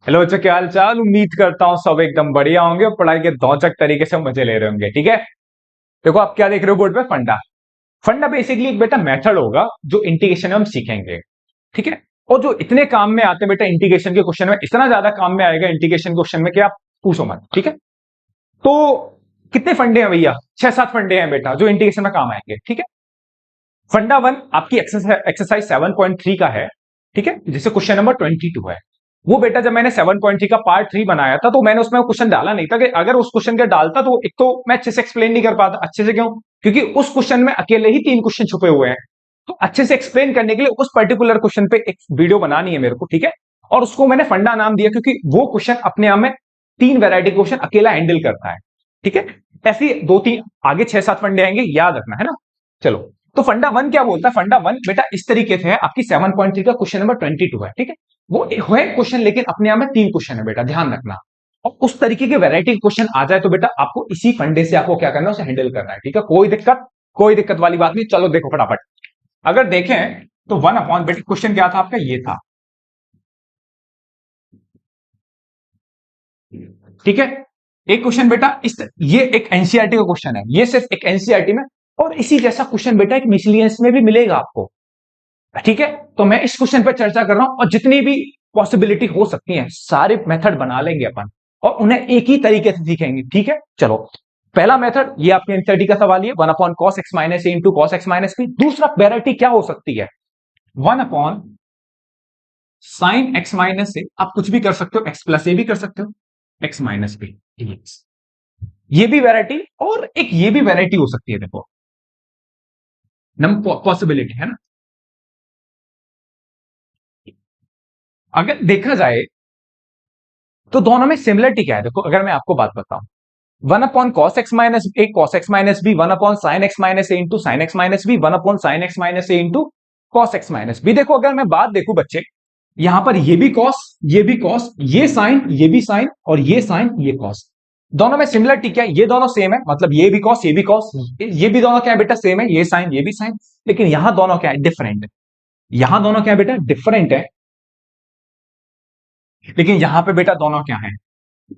Hello बच्चों, क्या हाल चाल। उम्मीद करता हूँ सब एकदम बढ़िया होंगे और पढ़ाई के दौचक तरीके से मजे ले रहे होंगे। ठीक है, देखो आप क्या देख रहे हो बोर्ड पे। फंडा। फंडा बेसिकली एक बेटा मेथड होगा जो इंटीग्रेशन में हम सीखेंगे। ठीक है, और जो इतने काम में आते हैं बेटा इंटीग्रेशन के क्वेश्चन में, इतना ज्यादा काम में आएगा इंटीग्रेशन क्वेश्चन में कि आप पूछो मत। ठीक है, तो कितने फंडे हैं भैया? 6-7 फंडे हैं बेटा जो इंटीग्रेशन में काम आएंगे। ठीक है, फंडा वन आपकी एक्सरसाइज 7.3 का है। ठीक है, जिसे क्वेश्चन नंबर 22 है। वो बेटा जब मैंने 7.3 का पार्ट 3 बनाया था तो मैंने उसमें क्वेश्चन डाला नहीं था कि अगर उस क्वेश्चन का डालता तो एक तो मैं अच्छे से एक्सप्लेन नहीं कर पाता। अच्छे से क्यों? क्योंकि उस क्वेश्चन में अकेले ही 3 क्वेश्चन छुपे हुए हैं। तो अच्छे से एक्सप्लेन करने के लिए उस पर्टिकुलर क्वेश्चन पे एक वीडियो बनानी है मेरे को। ठीक है, और उसको मैंने फंडा नाम दिया क्योंकि वो क्वेश्चन अपने आप में 3 वैरायटी क्वेश्चन अकेला हैंडल करता है। ठीक है, ऐसी 2-3 आगे 6-7 फंडे आएंगे, याद रखना है ना। चलो, तो फंडा वन क्या बोलता है? फंडा वन बेटा इस तरीके से है, आपकी 7.3 का क्वेश्चन नंबर 22 है। ठीक है, वो है क्वेश्चन लेकिन अपने आप में 3 क्वेश्चन है बेटा, ध्यान रखना। और उस तरीके के वैरायटी क्वेश्चन आ जाए तो बेटा आपको इसी फंडे से आपको क्या करना है, उसे हैंडल करना है। ठीक है, कोई दिक्कत वाली बात नहीं। चलो देखो फटाफट, अगर देखें तो वन अपॉन बेटा क्वेश्चन क्या था आपका, ये था। ठीक है, एक क्वेश्चन बेटा ये एक एनसीईआरटी का क्वेश्चन है, ये सिर्फ एक एनसीईआरटी में। और इसी जैसा क्वेश्चन बेटा एक मिसलियंस में भी मिलेगा आपको। ठीक है, तो मैं इस क्वेश्चन पर चर्चा कर रहा हूं और जितनी भी पॉसिबिलिटी हो सकती है सारे मेथड बना लेंगे अपन और उन्हें एक ही तरीके से सीखेंगे। ठीक है, चलो पहला मेथड ये आपके एनसीईआरटी का सवाल, ये 1/cos x - a into cos x - b। दूसरा वेराइटी क्या हो सकती है? 1/sin x - a। आप कुछ भी कर सकते हो, x प्लस ए भी कर सकते हो, x माइनस बी dx। ये भी वैरायटी, और एक ये भी वैरायटी हो सकती है। देखो नम पॉसिबिलिटी है ना। अगर देखा जाए तो दोनों में सिमिलरिटी क्या है? देखो अगर मैं आपको बात बताऊं, 1/cos x - a cos x - b, 1/sin x - a into sin x - b, 1/sin x - a into cos x - b। देखो अगर मैं बात देखूं बच्चे, यहां पर ये भी cos, ये भी cos, ये साइन, ये भी साइन, और ये साइन, ये cos। दोनों में सिमिलरिटी क्या है? ये दोनों सेम है, मतलब ये भी cos, ये भी cos। ये भी दोनों क्या है बेटा? सेम है, ये साइन, ये भी साइन। लेकिन यहां दोनों क्या है? डिफरेंट है। यहां दोनों क्या है बेटा? डिफरेंट है। लेकिन यहां पे बेटा दोनों क्या है?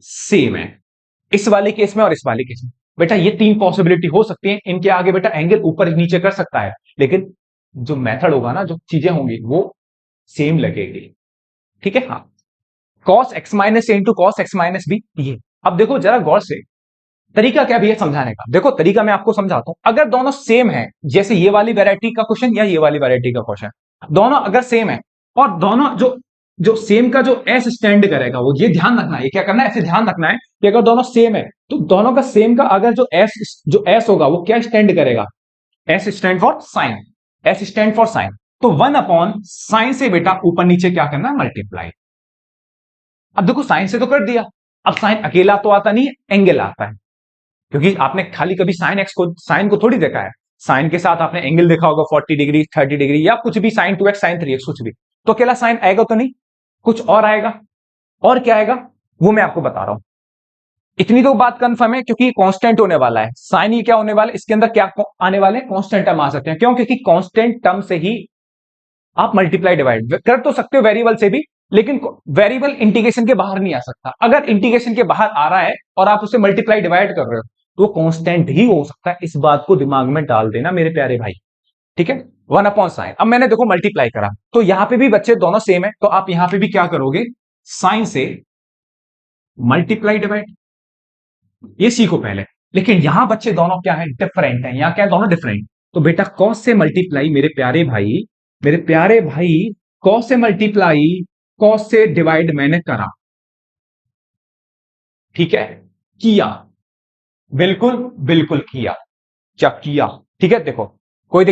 सेम है। इस वाले केस में और इस वाले केस में बेटा ये 3 पॉसिबिलिटी हो सकती है। इनके आगे बेटा एंगल ऊपर नीचे कर सकता है, लेकिन जो मेथड होगा ना, जो चीजें होंगी वो सेम लगेगी। ठीक है, हाँ। cos x - a into cos x - b, ये अब देखो जरा गौर से, तरीका क्या भी है समझाने का। देखो तरीका मैं आपको समझाता हूं। अगर दोनों सेम है, जैसे ये वाली वैरायटी का क्वेश्चन या ये वाली वैरायटी का क्वेश्चन, दोनों अगर सेम है और दोनों जो जो सेम का जो एस स्टैंड करेगा, वो ये ध्यान रखना है, ये क्या करना है, ऐसे ध्यान रखना है कि अगर दोनों सेम है तो दोनों का सेम का अगर जो एस होगा वो क्या स्टैंड करेगा? S stand for sine. S stand for sine. तो 1/sin से बेटा ऊपर नीचे क्या करना है? मल्टीप्लाई। अब देखो साइन से तो कर दिया, अब साइन अकेला तो आता नहीं है, एंगल आता है। क्योंकि आपने खाली कभी साइन को थोड़ी देखा है। साइन के साथ आपने एंगल देखा होगा, 40 डिग्री, 30 डिग्री, या कुछ भी, साइन 2x, साइन 3x, कुछ भी। तो अकेला साइन आएगा तो नहीं, कुछ और आएगा। और क्या आएगा वो मैं आपको बता रहा हूं। इतनी तो बात कंफर्म है क्योंकि कांस्टेंट होने वाला है। साइन ये क्या होने वाला है, इसके अंदर क्या आने वाले? कांस्टेंट टर्म आ सकते हैं। क्यों? क्योंकि कांस्टेंट टर्म से ही आप मल्टीप्लाई डिवाइड कर तो सकते हो वेरिएबल से भी, लेकिन वेरिएबल इंटीग्रेशन के बाहर नहीं आ सकता। अगर इंटीग्रेशन के बाहर आ रहा है और आप उसे मल्टीप्लाई डिवाइड कर रहे हो तो कांस्टेंट ही हो सकता है। इस बात को दिमाग में डाल देना मेरे प्यारे भाई। ठीक है, 1/sin। अब मैंने देखो मल्टीप्लाई करा तो यहां पे भी बच्चे दोनों सेम है, तो आप यहां पे भी क्या करोगे? साइन से मल्टीप्लाई डिवाइड, ये सीखो पहले। लेकिन यहां बच्चे दोनों क्या है? डिफरेंट है। यहां क्या है? दोनों डिफरेंट। तो बेटा कॉस से मल्टीप्लाई, मेरे प्यारे भाई, मेरे प्यारे भाई, कॉस से मल्टीप्लाई, कॉस से डिवाइड मैंने करा। ठीक है, किया, बिल्कुल बिल्कुल किया। क्या किया? ठीक है, देखो कोई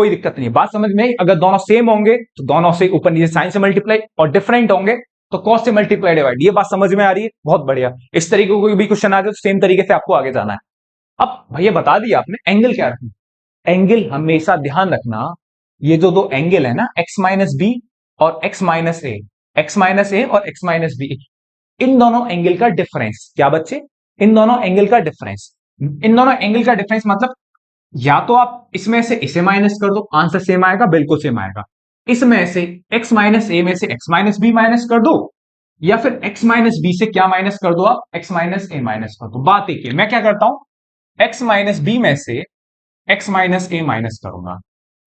दिक्कत नहीं, बात समझ में आई। अगर दोनों सेम होंगे तो दोनों से ऊपर नीचे साइन से मल्टीप्लाई, और डिफरेंट होंगे तो कॉस से मल्टीप्लाई डिवाइड। ये बात समझ में आ रही है? बहुत बढ़िया। इस तरीके को भी क्वेश्चन आ जाए तो सेम तरीके से आपको आगे जाना है। अब भैया बता दिया आपने एंगल क्या रखना। एंगल हमेशा ध्यान रखना, ये जो दो एंगल है ना, x - b और x - a, x - a और x - b, इन दोनों एंगल का डिफरेंस क्या बच्चे? इन दोनों एंगल का डिफरेंस। इन दोनों एंगल का डिफरेंस मतलब या तो आप इसमें से इसे माइनस कर दो, आंसर सेम आएगा, बिल्कुल सेम आएगा। इसमें से x - a में से x - b माइनस कर दो, या फिर x माइनस बी से क्या माइनस कर दो आप, x माइनस ए माइनस कर दो। बात एक है, मैं क्या करता हूं, x माइनस बी में से x माइनस ए माइनस करूंगा,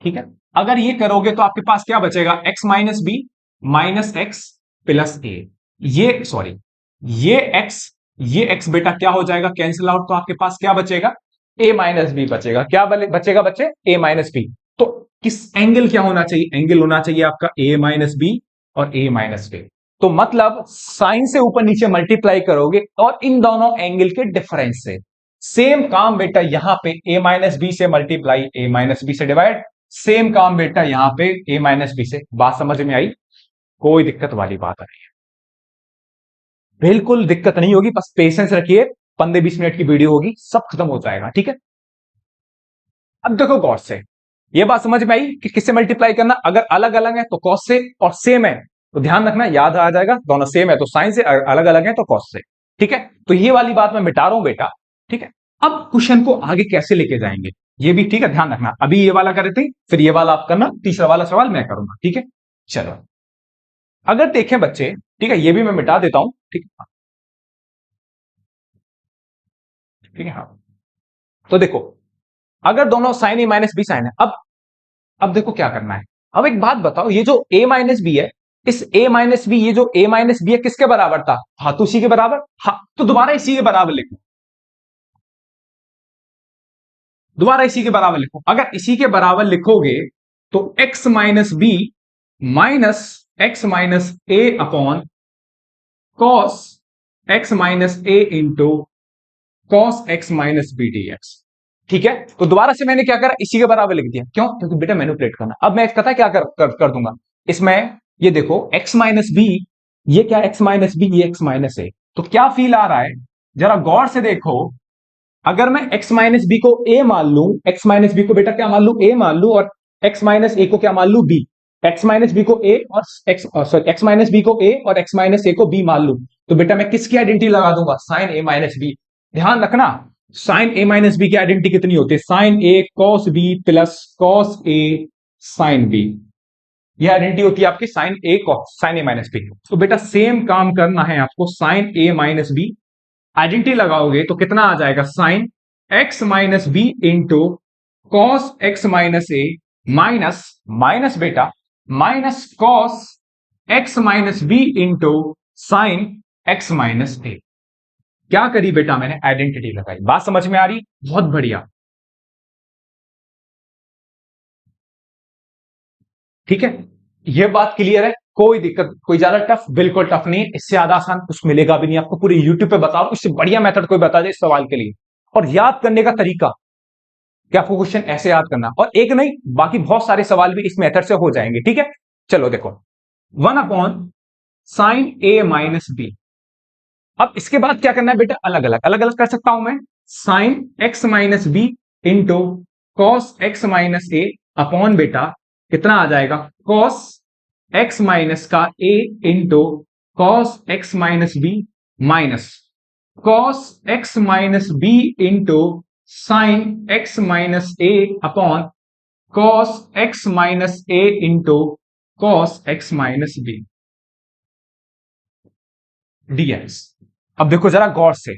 ठीक है। अगर ये करोगे तो आपके पास क्या बचेगा, x minus B minus x plus a. ये सॉरी, ये x, ये x बेटा क्या हो जाएगा, कैंसिल आउट, तो आपके पास क्या बचेगा, a माइनस बी बचेगा। क्या बचेगा बच्चे, a माइनस बी। तो किस एंगल क्या होना चाहिए, एंगल होना चाहिए आपका a माइनस बी और a माइनस बी। तो मतलब साइन से ऊपर नीचे मल्टीप्लाई करोगे और इन दोनों एंगल के डिफरेंस से। सेम काम बेटा यहां पे a माइनस बी से मल्टीप्लाई, a माइनस बी से डिवाइड। सेम काम बेटा यहां पे a माइनस बी से। बात समझ में आई, कोई दिक्कत वाली बात नहीं है, बिल्कुल दिक्कत नहीं होगी, बस पेशेंस रखिए, 15-20 मिनट की वीडियो होगी, सब खत्म हो जाएगा, ठीक है। अब देखो गौर से, ये बात समझ में आई कि किससे मल्टीप्लाई करना, अगर अलग अलग है तो कॉस से, और सेम है तो ध्यान रखना, याद आ जाएगा, दोनों सेम है तो साइन से, अलग अलग है तो कॉस से, ठीक है। तो ये वाली बात मैं मिटा रहा हूं बेटा, ठीक है। अब क्वेश्चन को आगे कैसे लेके जाएंगे ये भी, ठीक है, ध्यान रखना। अभी ये वाला करे थे, फिर ये वाला आप करना, तीसरा वाला सवाल मैं करूंगा, ठीक है। चलो अगर देखें बच्चे, ठीक है, ये भी मैं मिटा देता हूं, ठीक है, ठीक है, हाँ। तो देखो, अगर दोनों sign a minus B sign है, अब देखो क्या करना है। अब एक बात बताओ, ये जो a माइनस बी है, इस a माइनस बी, ये जो a माइनस बी है किसके बराबर था, हाँ तो उसी के बराबर, हाँ तो दोबारा इसी के बराबर लिखो, दोबारा इसी के बराबर लिखो। अगर इसी के बराबर लिखोगे तो x minus B minus x minus ए अपॉन कॉस एक्स माइनस ए into cos x minus b d x, ठीक है। तो दोबारा से मैंने क्या करा, इसी के बराबर लिख दिया, क्यों, क्योंकि बेटा मैनिपुलेट करना। अब मैं पता क्या कर दूंगा इसमें, ये देखो x माइनस बी, ये क्या x माइनस बी, ये x माइनस ए, तो क्या फील आ रहा है, जरा गौर से देखो। अगर मैं x माइनस बी को a मान लू, x माइनस बी को बेटा क्या मान लू, a मान लू, और x माइनस ए को क्या मान लू, b। x माइनस बी को a और x sorry, x minus B को a और x माइनस ए को b मान लू, तो बेटा मैं किसकी आइडेंटिटी लगा दूंगा, साइन a माइनस बी। ध्यान रखना, साइन a माइनस बी की आइडेंटिटी कितनी होती है, sine a cos b plus cos a sine b। ये आइडेंटिटी होती है आपकी sine a cos sine a minus b. तो बेटा सेम काम करना है आपको, sine a minus b identity लगाओगे तो कितना आ जाएगा, sine x minus b into cos x minus a minus minus बेटा minus cos x minus b into sine x minus ए। क्या करी बेटा, मैंने आइडेंटिटी लगाई। बात समझ में आ रही, बहुत बढ़िया, ठीक है। यह बात क्लियर है, कोई दिक्कत, कोई ज्यादा टफ, बिल्कुल टफ नहीं है, इससे ज्यादा आसान कुछ मिलेगा भी नहीं आपको, पूरे यूट्यूब पे बता रहा हूं, इससे बढ़िया मेथड कोई बता दे इस सवाल के लिए। और याद करने का तरीका, कि आपको क्वेश्चन ऐसे याद करना, और एक नहीं बाकी बहुत सारे सवाल भी इस मेथड से हो जाएंगे, ठीक है। चलो देखो, 1 upon sine a minus B. अब इसके बाद क्या करना है बेटा, अलग अलग कर सकता हूं मैं, sine x minus b into cos x minus ए अपॉन बेटा कितना आ जाएगा, कॉस एक्स माइनस का a into cos x minus B minus cos x minus b into sine x minus A upon cos x minus A into cos x minus b d x. अब देखो जरा गौर से,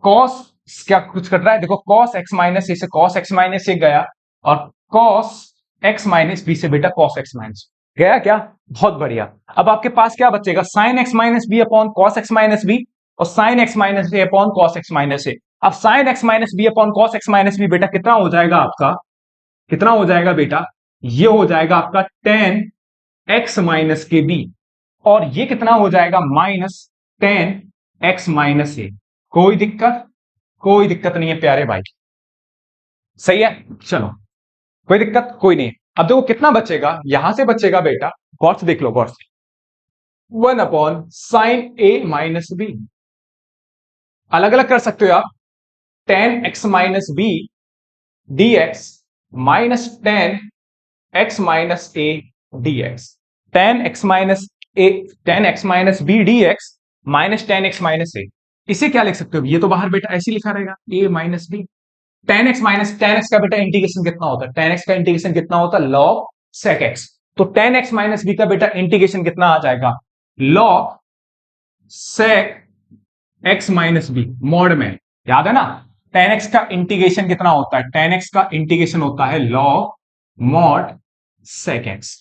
cos क्या कुछ कर रहा है, देखो कॉस एक्स माइनस ए से कॉस एक्स माइनस ए गया, और कॉस एक्स माइनस बी से बेटा कॉस एक्स माइनस गया, क्या, बहुत बढ़िया। अब आपके पास क्या बचेगा, sine x minus B upon cos x minus B, और sine x minus A upon cos x minus A. अब sine x minus B upon cos x minus B बेटा कितना हो जाएगा आपका, कितना हो जाएगा बेटा, ये हो जाएगा आपका टेन एक्स माइनस के बी, और ये कितना हो जाएगा, माइनस टेन एक्स माइनस ए। कोई दिक्कत, कोई दिक्कत नहीं है प्यारे भाई, सही है। चलो कोई दिक्कत कोई नहीं। अब देखो कितना बचेगा, यहां से बचेगा बेटा, गौर से देख लो, गौर से, 1 upon sine a minus b. अलग अलग कर सकते हो आप, tan x minus b d x minus tan x minus a d x, tan x minus a, tan x minus b d x minus tan x minus a. इसे क्या लिख सकते हो, ये तो बाहर बेटा ऐसे लिखा रहेगा, a minus b. Tan x minus tan x का बेटा इंटीग्रेशन कितना होता है, टेन एक्स का इंटीग्रेशन कितना होता है, लॉग सेक एक्स। तो टेन एक्स माइनस बी का बेटा इंटीग्रेशन कितना आ जाएगा, log sec X minus B mod में, याद है ना, टेन एक्स का इंटीग्रेशन कितना होता है, टेन एक्स का इंटीग्रेशन होता है लॉग मॉड सेक एक्स।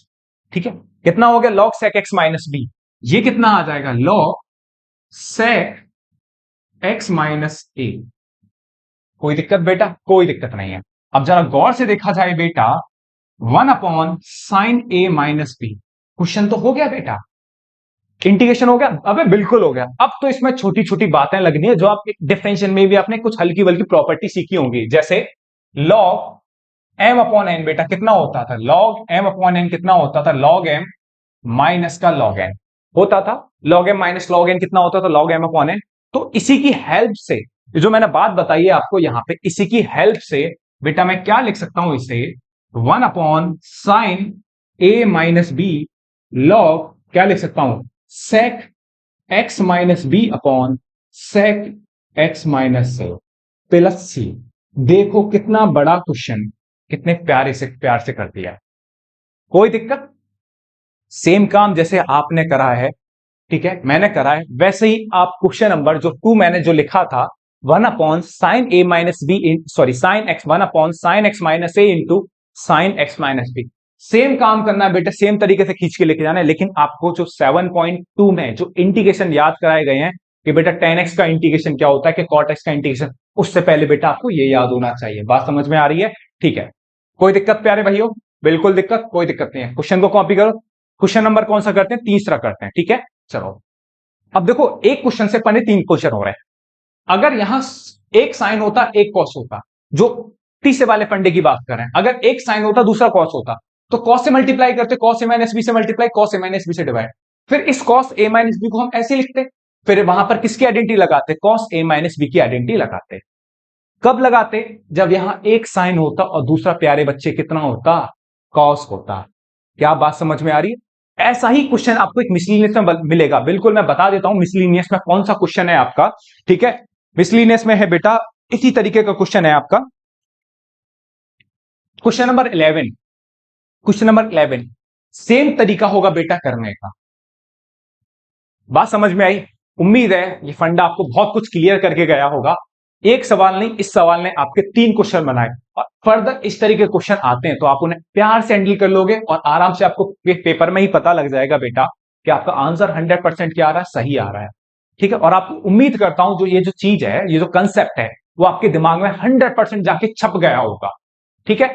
ठीक है, कितना हो गया log sec X minus B, ये कितना आ जाएगा लॉग सेक एक्स माइनस ए। कोई दिक्कत बेटा, कोई दिक्कत नहीं है। अब जरा गौर से देखा जाए बेटा, 1/sin a minus B, question तो हो गया बेटा, इंटीग्रेशन हो गया, अबे बिल्कुल हो गया। अब तो इसमें छोटी छोटी बातें लगनी है जो आप डिफरेंशियल में भी आपने कुछ हल्की बल्कि प्रॉपर्टी सीखी होंगी, जैसे लॉग एम अपॉन एन बेटा कितना होता था, लॉग एम अपॉन एन कितना होता था, लॉग एम माइनस का लॉग एन होता था, log M minus log N कितना होता था, लॉग एम अपॉन एन। तो इसी की हेल्प से जो मैंने बात बताई है आपको यहां पे, इसी की हेल्प से बेटा मैं क्या लिख सकता हूं इसे, 1/sin a minus B log क्या लिख सकता हूं, sec X minus B upon sec X minus से प्लस सी। देखो कितना बड़ा क्वेश्चन, कितने प्यार से कर दिया। कोई दिक्कत, सेम काम जैसे आपने करा है, ठीक है मैंने करा है, वैसे ही आप क्वेश्चन नंबर जो 2 मैंने जो लिखा था, 1/sin a minus B sorry sine X 1/sin x minus A into sine x minus B, same काम करना है बेटा, सेम तरीके से खींच के लेके जाना है। लेकिन आपको जो 7.2 में जो इंटीग्रेशन याद कराए गए हैं कि बेटा tan x का इंटीग्रेशन क्या होता है, कि cot x का इंटीग्रेशन, उससे पहले बेटा आपको ये याद होना चाहिए। बात समझ में आ रही है, ठीक है, कोई दिक्कत प्यारे भाइयों, बिल्कुल दिक्कत कोई दिक्कत नहीं है। क्वेश्चन को कॉपी करो, क्वेश्चन नंबर कौन सा करते हैं, तीसरा करते हैं, ठीक है चलो। अब देखो एक क्वेश्चन से पहले 3 क्वेश्चन हो रहे हैं, अगर यहां एक साइन होता एक कॉस होता, जो तीसरे वाले फंडे की बात कर रहे हैं, अगर एक साइन होता दूसरा कॉस होता, तो कॉस से मल्टीप्लाई करते, कॉस ए माइनस बी से multiply, cos a minus B से डिवाइड, फिर इस कॉस ए माइनस बी को हम ऐसे लिखते, फिर वहां पर किसकी आइडेंटिटी लगाते, कॉस ए माइनस बी की आइडेंटिटी लगाते। कब लगाते, जब यहां एक साइन होता और दूसरा प्यारे बच्चे कितना होता, कॉस होता। क्या बात समझ में आ रही है। ऐसा ही क्वेश्चन आपको एक मिसलिनियस में मिलेगा, बिल्कुल मैं बता देता हूं मिसलिनियस में कौन सा क्वेश्चन है आपका, ठीक है मिसलिनियस में है बेटा इसी तरीके का क्वेश्चन है आपका, question number 11, question number 11 same तरीका होगा बेटा करने का। बात समझ में आई, उम्मीद है ये फंडा आपको बहुत कुछ क्लियर करके गया होगा। एक सवाल नहीं, इस सवाल ने आपके 3 क्वेश्चन बनाए, और फर्दर इस तरीके के क्वेश्चन आते हैं तो आप उन्हें प्यार से हैंडल कर लोगे और आराम से आपको पेपर में ही पता लग जाएगा बेटा कि आपका आंसर 100% क्या आ रहा है, सही आ रहा है, ठीक है। और आपको उम्मीद करता हूं जो ये जो चीज है, ये जो कंसेप्ट है, वो आपके दिमाग में 100% जाके छप गया होगा, ठीक है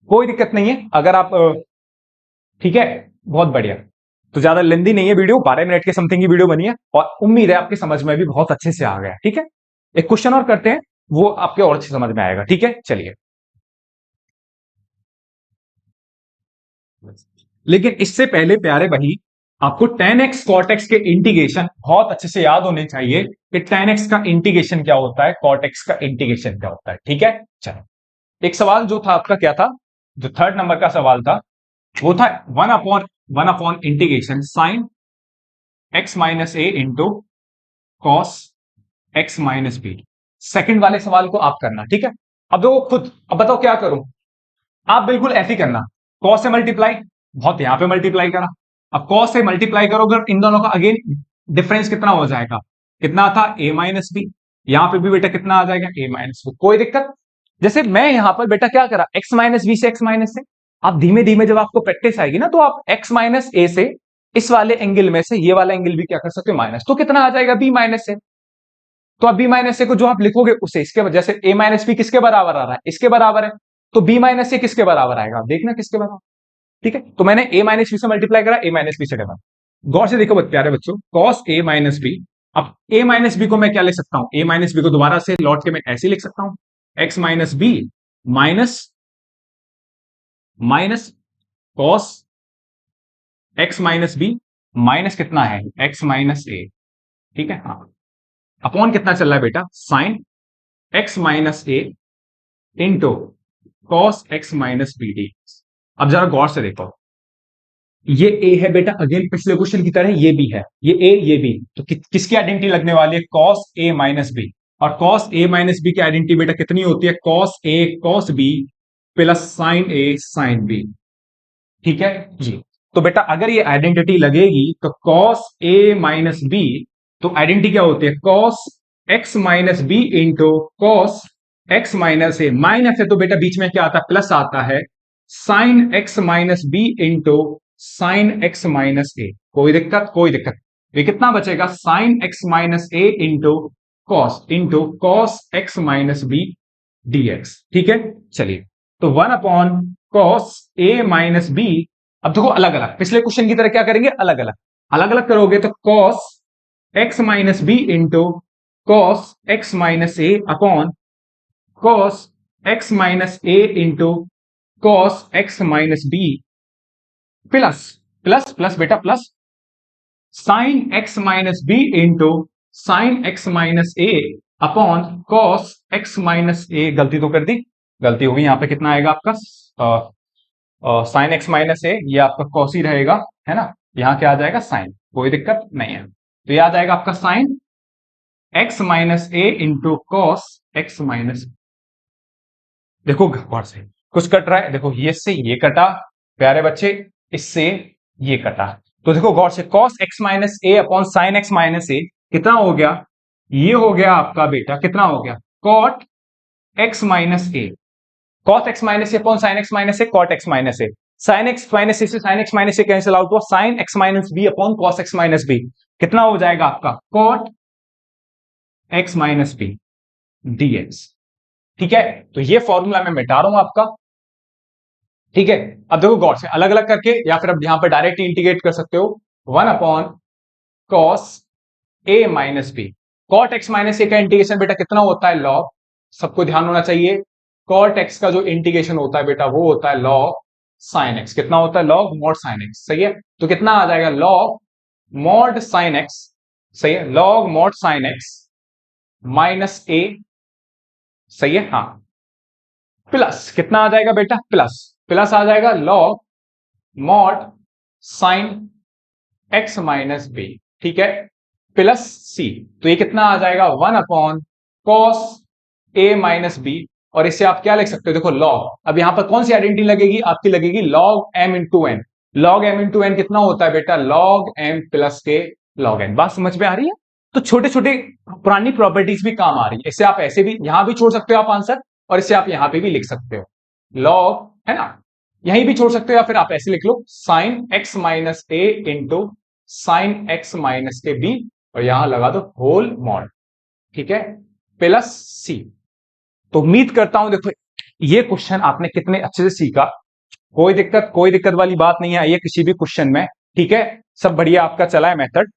कोई दिक्कत नहीं है। अगर आप ठीक है, बहुत बढ़िया। तो ज्यादा लेंदी नहीं है वीडियो, 12 मिनट के समथिंग की वीडियो बनी है, और उम्मीद है आपके समझ में भी बहुत अच्छे से आ गया, ठीक है। एक क्वेश्चन और करते हैं, वो आपके और अच्छे समझ में आएगा, ठीक है चलिए। लेकिन इससे पहले प्यारे भाई, आपको tan x cot x के इंटीग्रेशन बहुत अच्छे से याद होने चाहिए कि tan x का इंटीग्रेशन क्या होता है, cot x का इंटीग्रेशन क्या होता है, ठीक है चलो। एक सवाल जो था आपका क्या था, जो 3rd नंबर का सवाल था, वो था 1/1 इंटीग्रेशन साइन एक्स माइनस ए into cos x minus b. Second वाले सवाल को आप करना, ठीक है। अब देखो खुद, अब बताओ क्या करूं, आप बिल्कुल ऐसे ही करना, कॉस से मल्टीप्लाई, बहुत यहां पे मल्टीप्लाई करा, अब कॉस से मल्टीप्लाई करोगे इन दोनों का अगेन डिफरेंस कितना हो जाएगा, कितना था ए माइनस बी, यहां पे भी बेटा कितना आ जाएगा ए माइनस बी, कोई दिक्कत। जैसे मैं यहां पर बेटा क्या करा, एक्स माइनस बी से एक्स माइनस से, आप धीमे धीमे जब आपको प्रैक्टिस आएगी ना, तो आप एक्स माइनस ए से इस वाले एंगल में से ये वाला एंगल भी क्या कर सकते हो माइनस, तो कितना आ जाएगा बी माइनस से। तो अब बी माइनस ए को जो आप लिखोगे उसे इसके, जैसे ए माइनस बी किसके बराबर आ रहा है, इसके बराबर है, तो बी माइनस ए किसके बराबर आएगा, देखना किसके बराबर, ठीक है। तो मैंने ए माइनस बी से मल्टीप्लाई करा, ए माइनस बी से डिवाइड, गौर से देखो प्यारे बच्चों, कॉस ए माइनस बी, अब ए माइनस बी को मैं क्या लिख सकता हूं, ए माइनस बी को दोबारा से लौट के मैं ऐसे लिख सकता हूं, X minus B minus minus cos x minus B minus कितना है एक्स माइनस ए, ठीक है हाँ, अपॉन कितना चल रहा है बेटा, साइन एक्स माइनस ए into cos x minus b d. अब जरा गौर से देखो, ये ए है बेटा, अगेन पिछले क्वेश्चन की तरह ये भी है, ये ए ये बी, तो किसकी आइडेंटिटी लगने वाली है, कॉस ए माइनस बी, और कॉस ए माइनस बी की आइडेंटिटी बेटा कितनी होती है, cos A cos B plus sign A sine B, ठीक है जी। तो बेटा अगर ये आइडेंटिटी लगेगी तो कॉस ए माइनस बी तो आइडेंटिटी क्या होती है, cos x minus b into cos x minus a, minus है तो बेटा बीच में क्या आता है, प्लस आता है, sine x minus b into sine x minus ए। कोई दिक्कत, कोई दिक्कत। ये कितना बचेगा, साइन एक्स माइनस ए into cos x minus b d x. ठीक है, चलिए तो 1 कॉस ए माइनस बी। अब देखो अलग अलग, पिछले क्वेश्चन की तरह क्या करेंगे, अलग अलग, अलग अलग करोगे तो cos x minus b into cos x minus ए अपॉन कॉस एक्स माइनस ए into cos x minus b plus plus plus बेटा plus sine x minus b into sine x minus A upon cos x minus a. गलती तो कर दी, गलती होगी, यहां पे कितना आएगा आपका साइन एक्स माइनस ए, ये आपका कॉस ही रहेगा, है ना, यहां क्या आ जाएगा साइन, कोई दिक्कत नहीं है। तो ये आ जाएगा आपका साइन एक्स माइनस ए इंटू कॉस एक्स माइनस। देखो गौर से कुछ कट रहा है, देखो ये से ये कटा प्यारे बच्चे, इससे ये कटा, तो देखो गौर से cos x माइनस ए अपॉन साइन एक्स माइनस ए कितना हो गया, ये हो गया आपका बेटा कितना हो गया, cot x minus A, cos x minus A upon sine x minus A, cot x minus A, sine x minus A से sine x minus A cancel out हुआ, sine x minus B upon cos x minus B कितना हो जाएगा आपका, cot x minus बी dx। ठीक है, तो ये फॉर्मूला मैं मिटा रहा हूं आपका। ठीक है, अब देखो गौर से अलग अलग करके, या फिर अब यहां पर डायरेक्ट इंटीग्रेट कर सकते हो, 1 cos a minus b, cot x minus a का इंटीग्रेशन बेटा कितना होता है, लॉग, सबको ध्यान होना चाहिए, कॉट एक्स का जो इंटीग्रेशन होता है बेटा वो होता है लॉग साइन एक्स, कितना होता है, लॉग मॉड साइन एक्स। सही है, तो कितना आ जाएगा, लॉग मॉड साइन एक्स, सही है, log mod sine x minus a, सही है, हाँ, प्लस कितना आ जाएगा बेटा, प्लस प्लस आ जाएगा log mod sine x minus B, ठीक है, प्लस सी, तो ये कितना आ जाएगा, 1 कॉस ए माइनस बी, और इससे आप क्या लिख सकते हो, देखो लॉग, अब यहां पर कौन सी आइडेंटिटी लगेगी, आपकी लगेगी log M into N, log M into N कितना होता है बेटा, लॉग एम प्लस के लॉग एन। बात समझ में आ रही है, तो छोटे छोटे पुरानी प्रॉपर्टीज भी काम आ रही है, इससे आप ऐसे भी यहां भी छोड़ सकते हो आप आंसर, और इससे आप यहां पे भी लिख सकते हो लॉग, है ना, यहीं भी छोड़ सकते हो, या फिर आप ऐसे लिख लो साइन एक्स माइनस ए इंटू साइन एक्स माइनस के बी, और यहां लगा दो होल मॉड, ठीक है, प्लस सी। तो उम्मीद करता हूं देखो ये क्वेश्चन आपने कितने अच्छे से सीखा, कोई दिक्कत वाली बात नहीं आई है किसी भी क्वेश्चन में, ठीक है, सब बढ़िया आपका चला है मेथड।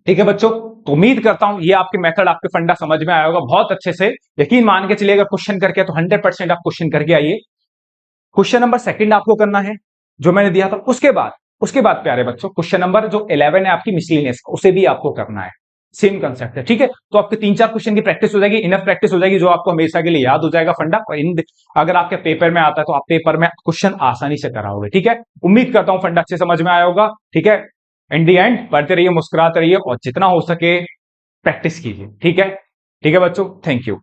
ठीक है बच्चों, तो उम्मीद करता हूं ये आपके मेथड, आपके फंडा समझ में आया होगा बहुत अच्छे से, यकीन मान के चलिए अगर क्वेश्चन करके तो 100% आप क्वेश्चन करके आइए। क्वेश्चन नंबर 2 आपको करना है जो मैंने दिया था, उसके बाद प्यारे बच्चों क्वेश्चन नंबर जो 11 है आपकी मिसलिनियस, उसे भी आपको करना है, सेम कंसेप्ट है। ठीक है, तो आपके 3-4 क्वेश्चन की प्रैक्टिस हो जाएगी, इनफ प्रैक्टिस हो जाएगी, जो आपको हमेशा के लिए याद हो जाएगा फंडा, और अगर आपके पेपर में आता है तो आप पेपर में क्वेश्चन आसानी से कराओगे। ठीक है, उम्मीद करता हूं फंडा अच्छे समझ में आया होगा। ठीक है, इन दी एंड पढ़ते रहिए, मुस्कुराते रहिए, और जितना हो सके प्रैक्टिस कीजिए। ठीक है, ठीक है बच्चों, थैंक यू।